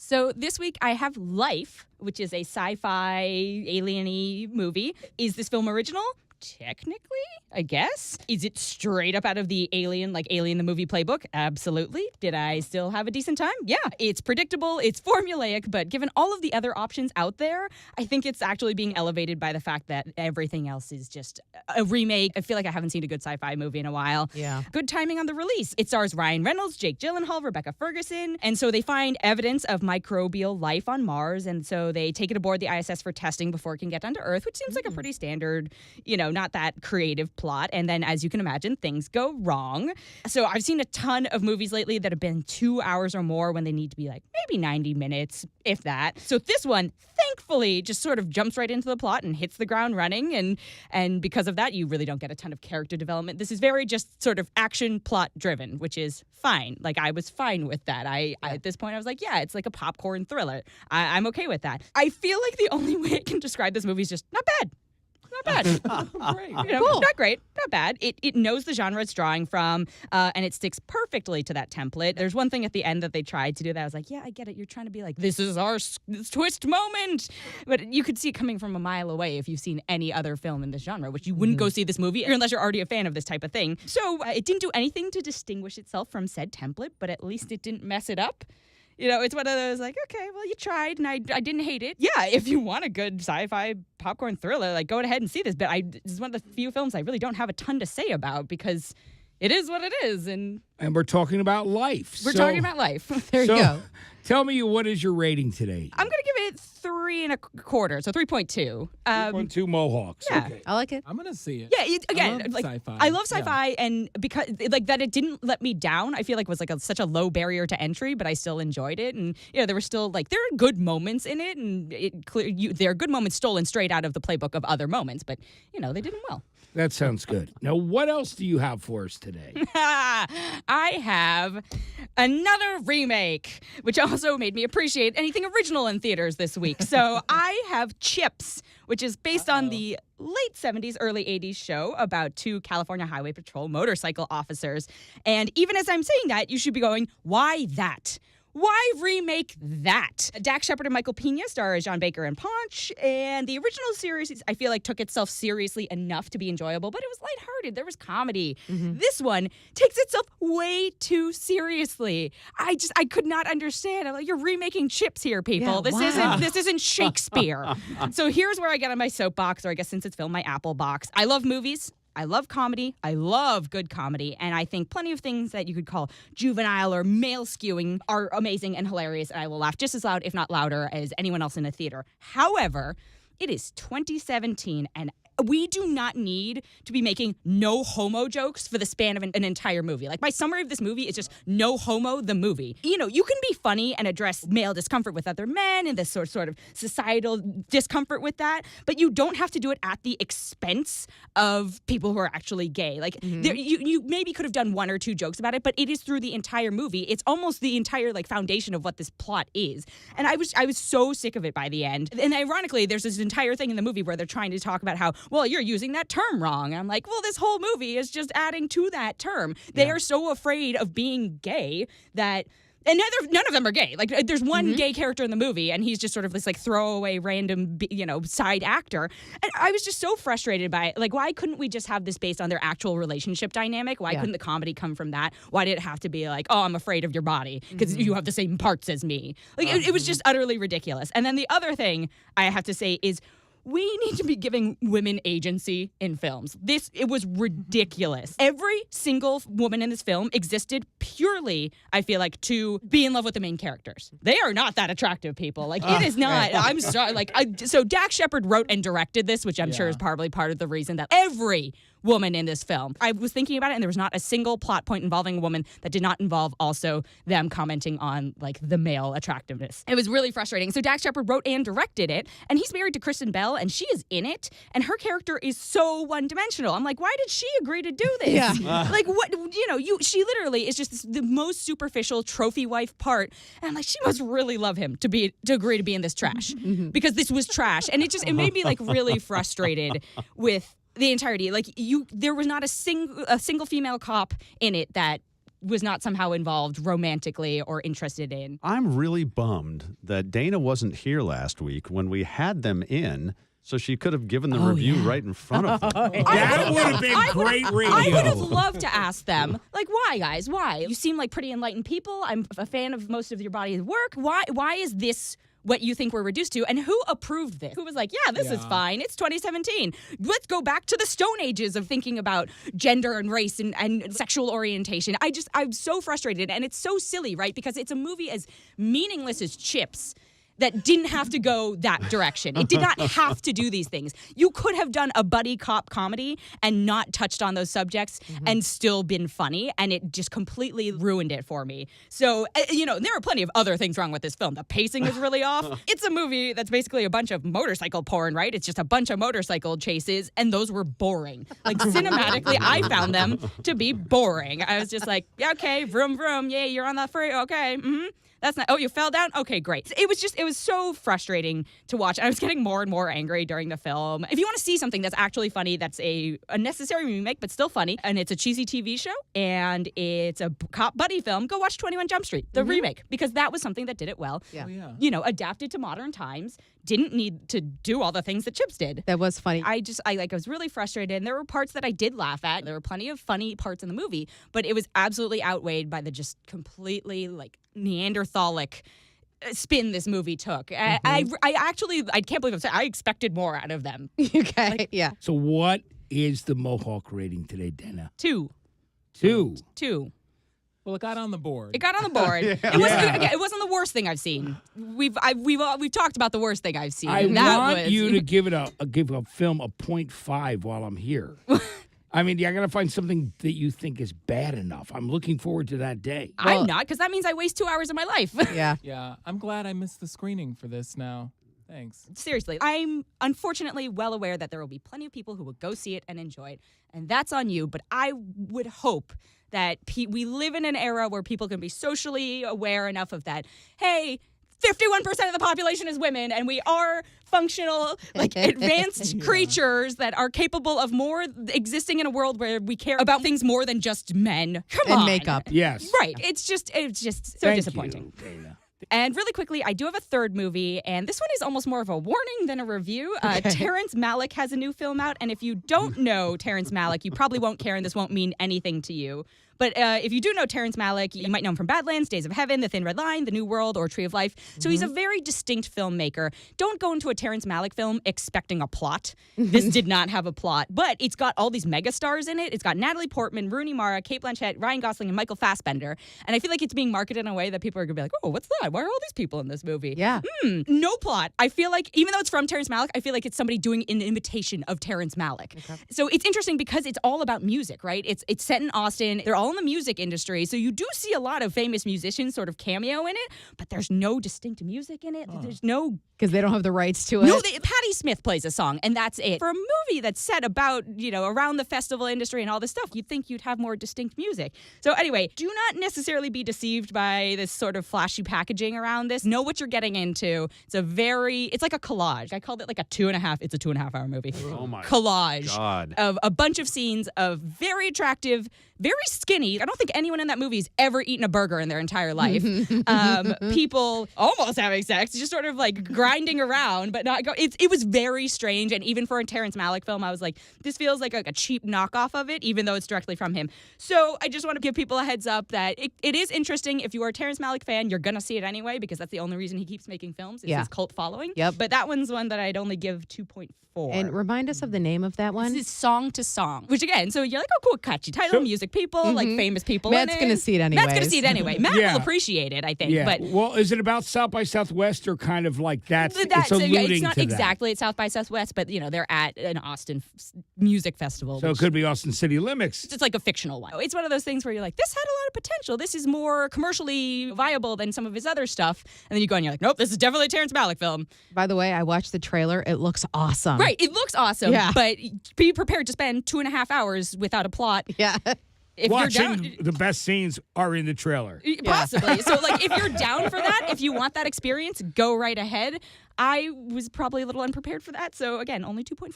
So this week I have Life, which is a sci-fi alien-y movie. Is this film original? Technically, I guess. Is it straight up out of the Alien the movie playbook? Absolutely. Did I still have a decent time? Yeah. It's predictable, it's formulaic, but given all of the other options out there, I think it's actually being elevated by the fact that everything else is just a remake. I feel like I haven't seen a good sci-fi movie in a while. Yeah. Good timing on the release. It stars Ryan Reynolds, Jake Gyllenhaal, Rebecca Ferguson, and so they find evidence of microbial life on Mars, and so they take it aboard the ISS for testing before it can get down to Earth, which seems like a pretty standard, not that creative plot. And then, as you can imagine, things go wrong. So I've seen a ton of movies lately that have been 2 hours or more when they need to be maybe 90 minutes, if that. So this one, thankfully, just sort of jumps right into the plot and hits the ground running. And because of that, you really don't get a ton of character development. This is very just sort of action plot driven, which is fine. I was fine with that. I at this point, I was like, yeah, it's like a popcorn thriller. I'm okay with that. I feel like the only way I can describe this movie is just not bad. Not bad. Great. Cool. Not great. Not bad. It knows the genre it's drawing from, and it sticks perfectly to that template. There's one thing at the end that they tried to do that I was like, yeah, I get it. You're trying to be like, this is our twist moment. But you could see it coming from a mile away if you've seen any other film in this genre, which you wouldn't go see this movie unless you're already a fan of this type of thing. So it didn't do anything to distinguish itself from said template, but at least it didn't mess it up. It's one of those okay, well, you tried, and I didn't hate it. Yeah, if you want a good sci-fi popcorn thriller, go ahead and see this. But this is one of the few films I really don't have a ton to say about because it is what it is. And we're talking about Life. We're talking about Life. There you go. Tell me, what is your rating today? I'm going to give it 3 1/4, so 3.2. 3.2 Mohawks. Yeah. Okay. I like it. I'm gonna see it. Yeah, again, I I love sci-fi. love sci-fi, and because that it didn't let me down. I feel like it was such a low barrier to entry, but I still enjoyed it, and there were still there are good moments in it, and there are good moments stolen straight out of the playbook of other moments, but they did them well. That sounds good. Now, what else do you have for us today? I have another remake, which also made me appreciate anything original in theaters this week. So I have CHiPs, which is based on the late 70s, early 80s show about 2 California Highway Patrol motorcycle officers. And even as I'm saying that, you should be going, why that? Why remake that? Dax Shepard and Michael Pena star as John Baker and Ponch, and the original series, I feel like, took itself seriously enough to be enjoyable, but it was lighthearted. There was comedy. Mm-hmm. This one takes itself way too seriously. I could not understand. I'm like, you're remaking CHiPs here, people. Yeah, This isn't Shakespeare. So here's where I get on my soapbox, or I guess since it's filmed, my Apple box. I love movies. I love comedy. I love good comedy. And I think plenty of things that you could call juvenile or male skewing are amazing and hilarious. And I will laugh just as loud, if not louder, as anyone else in a theater. However, it is 2017, and we do not need to be making no homo jokes for the span of an entire movie. My summary of this movie is just no homo, the movie. You can be funny and address male discomfort with other men and this sort of societal discomfort with that, but you don't have to do it at the expense of people who are actually gay. You maybe could have done 1 or 2 jokes about it, but it is through the entire movie. It's almost the entire foundation of what this plot is. And I was so sick of it by the end. And ironically, there's this entire thing in the movie where they're trying to talk about how, well, you're using that term wrong. And I'm like, well, this whole movie is just adding to that term. They are so afraid of being gay that... And none of them are gay. There's one gay character in the movie, and he's just sort of this throwaway random, side actor. And I was just so frustrated by it. Why couldn't we just have this based on their actual relationship dynamic? Why couldn't the comedy come from that? Why did it have to be oh, I'm afraid of your body because you have the same parts as me? It was just utterly ridiculous. And then the other thing I have to say is, we need to be giving women agency in films. It was ridiculous. Every single woman in this film existed purely, I feel to be in love with the main characters. They are not that attractive, people. It is not. I'm sorry. So Dax Shepard wrote and directed this, which I'm sure is probably part of the reason that every woman in this film. I was thinking about it, and there was not a single plot point involving a woman that did not involve also them commenting on the male attractiveness. It was really frustrating. So Dax Shepard wrote and directed it, and he's married to Kristen Bell, and she is in it, and her character is so one-dimensional. I'm like, why did she agree to do this? Yeah. What? She literally is just the most superficial trophy wife part, and I'm like, she must really love him to agree to be in this trash because this was trash, and it made me really frustrated with the entirety. There was not a single female cop in it that was not somehow involved romantically or interested in. I'm really bummed that Dana wasn't here last week when we had them in, so she could have given the review right in front of them. That would have been great radio. I would have loved to ask them, like, why, guys? Why? You seem like pretty enlightened people. I'm a fan of most of your body of work. Why is this what you think we're reduced to? And who approved this? Who was like, yeah, this is fine. It's 2017. Let's go back to the Stone Ages of thinking about gender and race and sexual orientation. I'm so frustrated. And it's so silly, right? Because it's a movie as meaningless as CHiPs that didn't have to go that direction. It did not have to do these things. You could have done a buddy cop comedy and not touched on those subjects and still been funny, and it just completely ruined it for me. So, there are plenty of other things wrong with this film. The pacing is really off. It's a movie that's basically a bunch of motorcycle porn, right? It's just a bunch of motorcycle chases, and those were boring. Like, cinematically, I found them to be boring. I was just like, yeah, okay, vroom, vroom, yay, you're on the free, okay, That's not, you fell down? Okay, great. It was so frustrating to watch. And I was getting more and more angry during the film. If you want to see something that's actually funny, that's a necessary remake, but still funny, and it's a cheesy TV show, and it's a cop buddy film, go watch 21 Jump Street, the remake, because that was something that did it well. Yeah. Oh, yeah. Adapted to modern times, didn't need to do all the things that CHiPs did. That was funny. I was really frustrated, and there were parts that I did laugh at. There were plenty of funny parts in the movie, but it was absolutely outweighed by the just completely, Neanderthalic spin this movie took. I can't believe I expected more out of them. Okay, yeah. So what is the Mohawk rating today, Dana? 2. 2. Well, it got on the board. It got on the board. It wasn't the worst thing I've seen. We've talked about the worst thing I've seen. I want you to give a film a 0.5 while I'm here. I mean, I got to find something that you think is bad enough. I'm looking forward to that day. I'm not, because that means I waste 2 hours of my life. Yeah. Yeah, I'm glad I missed the screening for this now. Thanks. Seriously, I'm unfortunately well aware that there will be plenty of people who will go see it and enjoy it, and that's on you. But I would hope that we live in an era where people can be socially aware enough of that. Hey, 51% of the population is women, and we are functional, advanced creatures that are capable of more existing in a world where we care about things more than just men. Come on. And makeup. Yes. Right. It's just so disappointing. You, Dana. And really quickly, I do have a third movie, and this one is almost more of a warning than a review. Terrence Malick has a new film out, and if you don't know Terrence Malick, you probably won't care, and this won't mean anything to you. But if you do know Terrence Malick, you might know him from Badlands, Days of Heaven, The Thin Red Line, The New World, or Tree of Life. So he's a very distinct filmmaker. Don't go into a Terrence Malick film expecting a plot. This did not have a plot, but it's got all these megastars in it. It's got Natalie Portman, Rooney Mara, Cate Blanchett, Ryan Gosling, and Michael Fassbender. And I feel like it's being marketed in a way that people are going to be like, oh, what's that? Why are all these people in this movie? Yeah. No plot. I feel like, even though it's from Terrence Malick, I feel like it's somebody doing an imitation of Terrence Malick. Okay. So it's interesting because it's all about music, right? It's set in Austin. They're all in the music industry. So you do see a lot of famous musicians sort of cameo in it, but there's no distinct music in it. There's no... Because they don't have the rights to it. No, Patti Smith plays a song, and that's it. For a movie that's set about, around the festival industry and all this stuff, you'd think you'd have more distinct music. So anyway, do not necessarily be deceived by this sort of flashy packaging around this. Know what you're getting into. It's like a collage. I called it like it's a 2.5 hour movie. Oh my collage God. Of a bunch of scenes of very attractive, very skinny. I don't think anyone in that movie has ever eaten a burger in their entire life. People almost having sex, just sort of like grinding around, but not go. It was very strange, and even for a Terrence Malick film, I was like, this feels like a cheap knockoff of it, even though it's directly from him. So I just want to give people a heads up that it is interesting. If you are a Terrence Malick fan, you're gonna see it anyway, because that's the only reason he keeps making films. Is his cult following. Yep. But that one's one that I'd only give 2.4. And remind us of the name of that one. This is Song to Song, which again, so you're like, oh, cool, catchy title, music people, like famous people. Matt's going to see it anyway. Matt's going to see it anyway. Matt will appreciate it, I think. Yeah. But well, is it about South by Southwest or kind of like it's alluding it's not to exactly at South by Southwest, but they're at an Austin music festival. So it could be Austin City Limits. It's like a fictional one. It's one of those things where you're like, this had a lot of potential. This is more commercially viable than some of his other stuff. And then you go and you're like, nope, this is definitely a Terrence Malick film. By the way, I watched the trailer. It looks awesome. Right. It looks awesome. Yeah. But be prepared to spend 2.5 hours without a plot. Yeah. If Watching the best scenes are in the trailer. Possibly. So, if you're down for that, if you want that experience, go right ahead. I was probably a little unprepared for that. So, again, only 2.4.